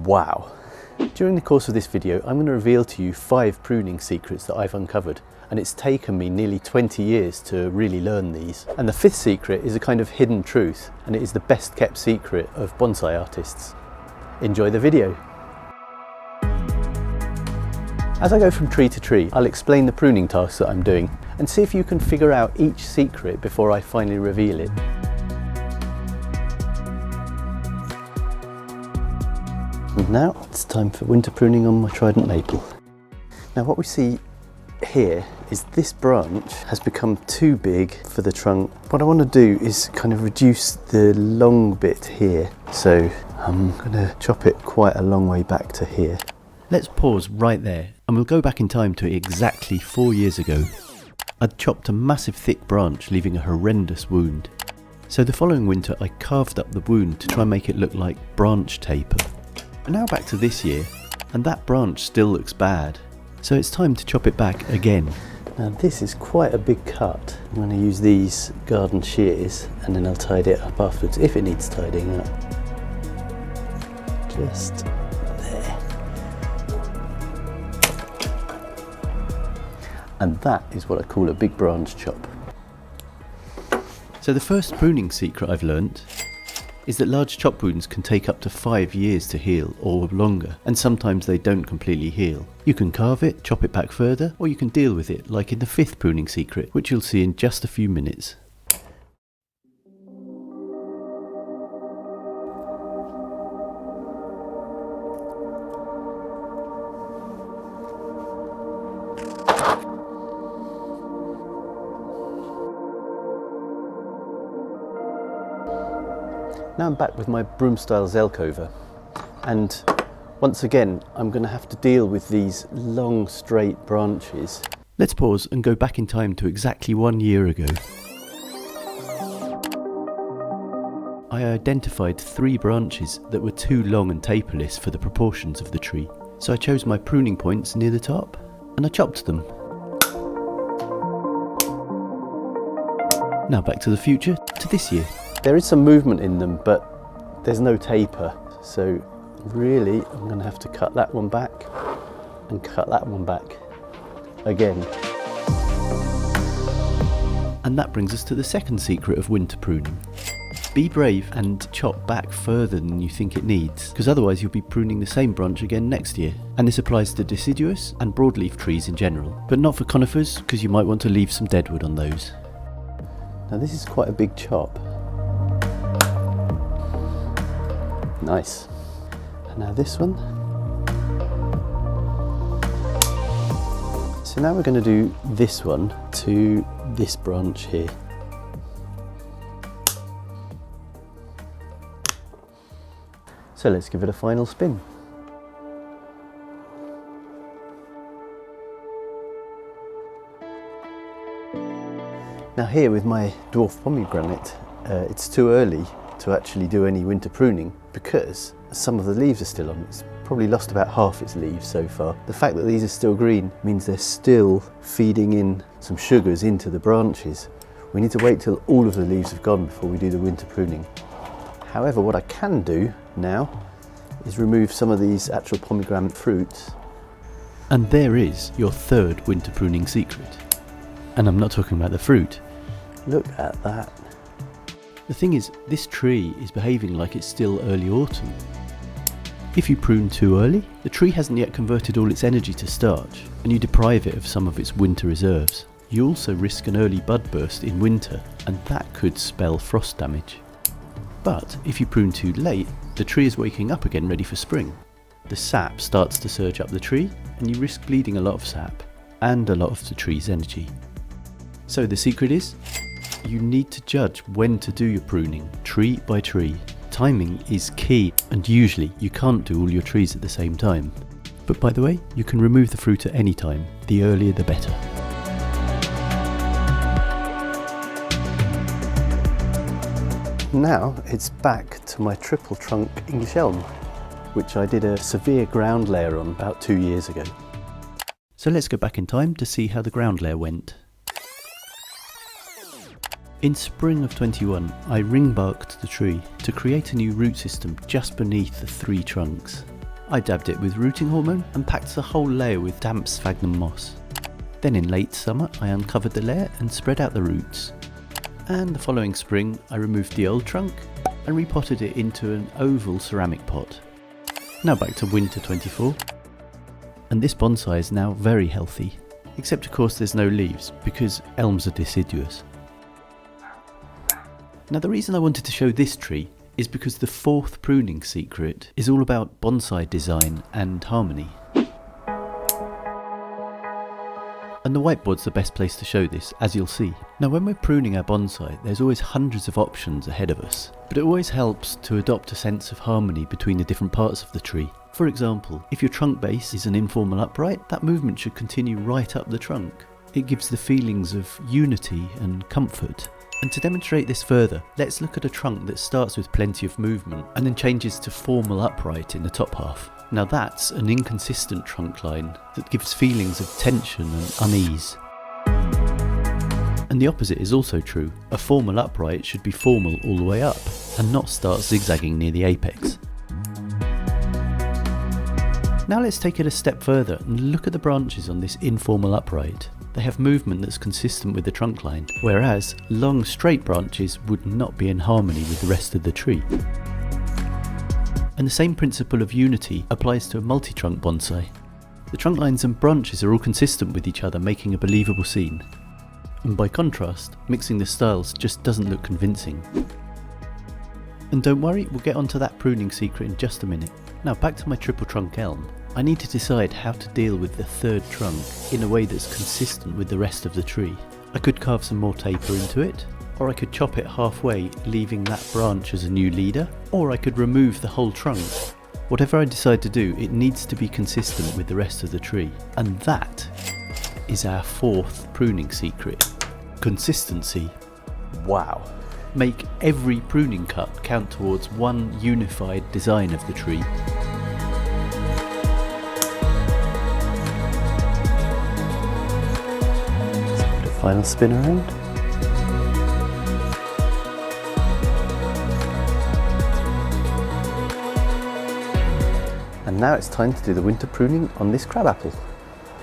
Wow! During the course of this video, I'm going to reveal to you 5 pruning secrets that I've uncovered, and it's taken me nearly 20 years to really learn these. And the 5th secret is a kind of hidden truth, and it is the best kept secret of bonsai artists. Enjoy the video! As I go from tree to tree, I'll explain the pruning tasks that I'm doing and see if you can figure out each secret before I finally reveal it. And now it's time for winter pruning on my Trident Maple. Now what we see here is this branch has become too big for the trunk. What I want to do is kind of reduce the long bit here. So I'm going to chop it quite a long way back to here. Let's pause right there and we'll go back in time to exactly 4 years ago. I'd chopped a massive thick branch, leaving a horrendous wound. So the following winter I carved up the wound to try and make it look like branch taper. And now back to this year, and that branch still looks bad. So it's time to chop it back again. Now this is quite a big cut. I'm going to use these garden shears and then I'll tidy it up afterwards, if it needs tidying up. Just there. And that is what I call a big branch chop. So the first pruning secret I've learnt is that large chop wounds can take up to 5 years to heal or longer, and sometimes they don't completely heal. You can carve it, chop it back further, or you can deal with it like in the 5th pruning secret, which you'll see in just a few minutes. Now I'm back with my broom style Zelkova, and once again I'm going to have to deal with these long straight branches. Let's pause and go back in time to exactly 1 year ago. I identified 3 branches that were too long and taperless for the proportions of the tree, so I chose my pruning points near the top and I chopped them. Now back to the future, to this year. There is some movement in them, but there's no taper, so really I'm going to have to cut that one back and cut that one back again. And that brings us to the second secret of winter pruning. Be brave and chop back further than you think it needs, because otherwise you'll be pruning the same branch again next year. And this applies to deciduous and broadleaf trees in general, but not for conifers, because you might want to leave some deadwood on those. Now this is quite a big chop. Nice. And now this one. So now we're going to do this one to this branch here. So let's give it a final spin. Now here with my Dwarf Pomegranate, it's too early to actually do any winter pruning because some of the leaves are still on. It's probably lost about half its leaves so far. The fact that these are still green means they're still feeding in some sugars into the branches. We need to wait till all of the leaves have gone before we do the winter pruning. However, what I can do now is remove some of these actual pomegranate fruits. And there is your 3rd winter pruning secret. And I'm not talking about the fruit. Look at that. The thing is, this tree is behaving like it's still early autumn. If you prune too early, the tree hasn't yet converted all its energy to starch, and you deprive it of some of its winter reserves. You also risk an early bud burst in winter, and that could spell frost damage. But if you prune too late, the tree is waking up again ready for spring. The sap starts to surge up the tree, and you risk bleeding a lot of sap, and a lot of the tree's energy. So the secret is, you need to judge when to do your pruning, tree by tree. Timing is key, and usually you can't do all your trees at the same time. But by the way, you can remove the fruit at any time, the earlier the better. Now it's back to my triple trunk English Elm, which I did a severe ground layer on about 2 years ago. So let's go back in time to see how the ground layer went. In spring of 21, I ring barked the tree to create a new root system just beneath the 3 trunks. I dabbed it with rooting hormone and packed the whole layer with damp sphagnum moss. Then in late summer I uncovered the layer and spread out the roots. And the following spring I removed the old trunk and repotted it into an oval ceramic pot. Now back to winter 24. And this bonsai is now very healthy. Except of course there's no leaves, because elms are deciduous. Now the reason I wanted to show this tree is because the fourth pruning secret is all about bonsai design and harmony. And the whiteboard's the best place to show this, as you'll see. Now when we're pruning our bonsai, there's always hundreds of options ahead of us, but it always helps to adopt a sense of harmony between the different parts of the tree. For example, if your trunk base is an informal upright, that movement should continue right up the trunk. It gives the feelings of unity and comfort. And to demonstrate this further, let's look at a trunk that starts with plenty of movement and then changes to formal upright in the top half. Now that's an inconsistent trunk line that gives feelings of tension and unease. And the opposite is also true. A formal upright should be formal all the way up and not start zigzagging near the apex. Now let's take it a step further and look at the branches on this informal upright. They have movement that's consistent with the trunk line, whereas long straight branches would not be in harmony with the rest of the tree. And the same principle of unity applies to a multi-trunk bonsai. The trunk lines and branches are all consistent with each other, making a believable scene. And by contrast, mixing the styles just doesn't look convincing. And don't worry, we'll get onto that pruning secret in just a minute. Now back to my triple trunk elm. I need to decide how to deal with the third trunk in a way that's consistent with the rest of the tree. I could carve some more taper into it, or I could chop it halfway, leaving that branch as a new leader, or I could remove the whole trunk. Whatever I decide to do, it needs to be consistent with the rest of the tree. And that is our fourth pruning secret. Consistency. Wow. Make every pruning cut count towards one unified design of the tree. Final spin around. And now it's time to do the winter pruning on this crab apple.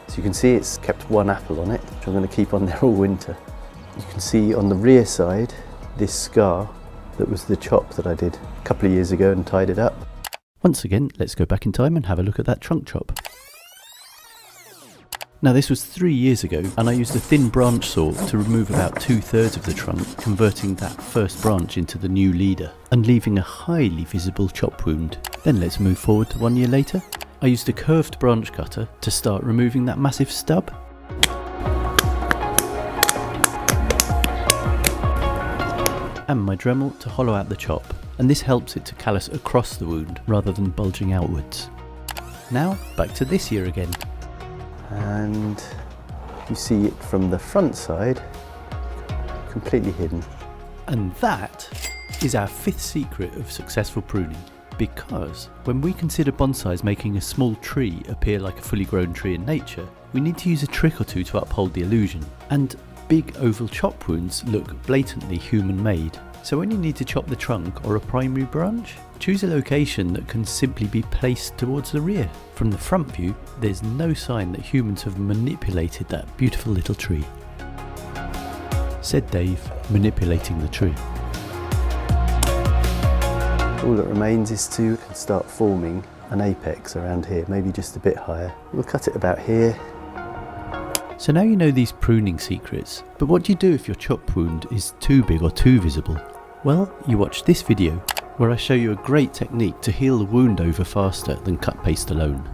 So you can see it's kept one apple on it, which I'm going to keep on there all winter. You can see on the rear side this scar that was the chop that I did a couple of years ago and tied it up. Once again, let's go back in time and have a look at that trunk chop. Now this was 3 years ago, and I used a thin branch saw to remove about 2/3 of the trunk, converting that first branch into the new leader and leaving a highly visible chop wound. Then let's move forward to 1 year later. I used a curved branch cutter to start removing that massive stub. And my Dremel to hollow out the chop, and this helps it to callus across the wound rather than bulging outwards. Now back to this year again. And you see it from the front side, completely hidden. And that is our fifth secret of successful pruning. Because when we consider bonsais making a small tree appear like a fully grown tree in nature, we need to use a trick or two to uphold the illusion. And big oval chop wounds look blatantly human-made. So when you need to chop the trunk or a primary branch, choose a location that can simply be placed towards the rear. From the front view, there's no sign that humans have manipulated that beautiful little tree. Said Dave, manipulating the tree. All that remains is to start forming an apex around here, maybe just a bit higher. We'll cut it about here. So now you know these pruning secrets, but what do you do if your chop wound is too big or too visible? Well, you watch this video, where I show you a great technique to heal the wound over faster than cut paste alone.